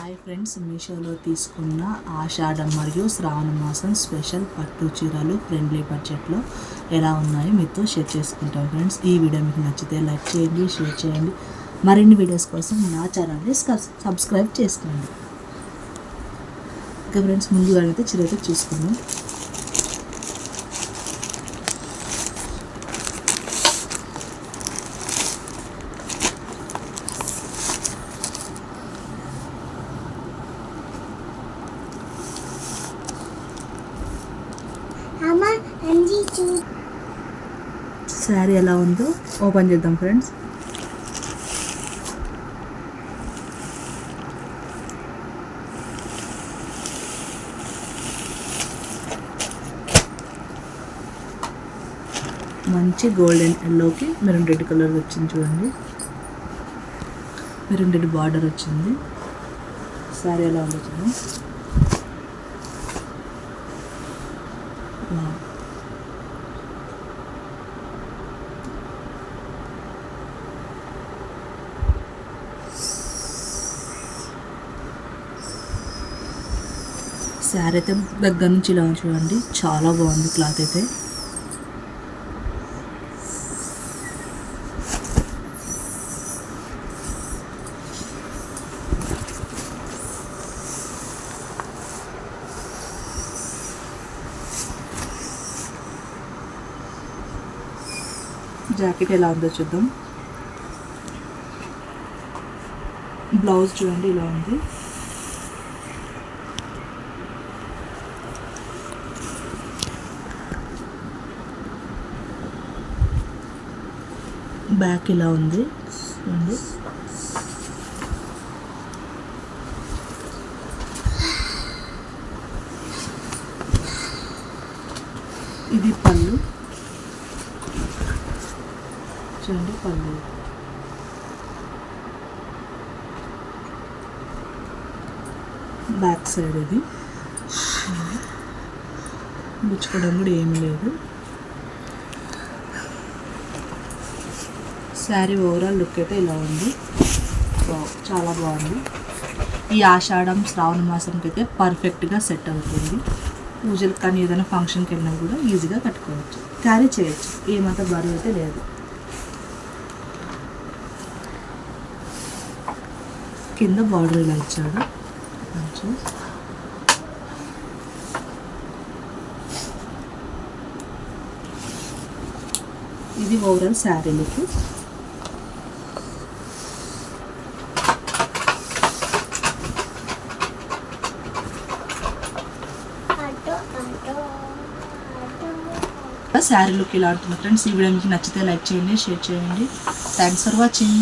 Hi friends, మీషోలో తీసుకున్న ఆషాఢం మరియు శ్రావణ మాసం స్పెషల్ పట్టు చీరలు ఫ్రెండ్లీ బడ్జెట్లో ఎలా ఉన్నాయో మీతో షేర్ చేసుకుంటాం ఫ్రెండ్స్. ఈ వీడియో మీకు నచ్చితే లైక్ చేయండి, షేర్ చేయండి. మరిన్ని వీడియోస్ కోసం నా ఛానల్ని సబ్స్క్రైబ్ చేసుకోండి. ఇంకా ఫ్రెండ్స్, ముందుగా అయితే చీర అయితే చూసుకుందాం. శారీ ఎలా ఉందో ఓపెన్ చేద్దాం ఫ్రెండ్స్. మంచి గోల్డెన్ ఎల్లోకి మెరూన్ రెడ్ కలర్ వచ్చింది చూడండి. మెరూన్ రెడ్ బార్డర్ వచ్చింది. శారీ ఎలా ఉందో చూడండి. శారీ అయితే దగ్గర నుంచి ఇలా చూడండి, చాలా బాగుంది క్లాత్ అయితే. జాకెట్ ఎలా ఉందో చూద్దాం. బ్లౌజ్ చూడండి ఇలా ఉంది. బ్యాక్ ఇలా ఉంది చూడండి. ఇది పళ్ళు చూడండి. పళ్ళు బ్యాక్ సైడ్ ఇది గుచ్చుకోవడం కూడా ఏమీ లేదు. శారీ ఓవరాల్ లుక్ అయితే ఇలా ఉంది. చాలా బాగుంది. ఈ ఆషాఢం శ్రావణ మాసంకి అయితే పర్ఫెక్ట్గా సెట్ అవుతుంది. పూజలకు కానీ ఏదైనా ఫంక్షన్కి వెళ్ళినా కూడా ఈజీగా కట్టుకోవచ్చు, క్యారీ చేయొచ్చు. ఏమంత బరువు అయితే లేదు. కింద బార్డర్ ఇలా ఇచ్చాడు కొంచెం. ఇది overall sari look. Sari look ఇలా ఉంటుంది ఫ్రెండ్స్. ఈ వీడియో మీకు నచ్చితే లైక్ చేయండి, షేర్ చేయండి. Thanks for watching.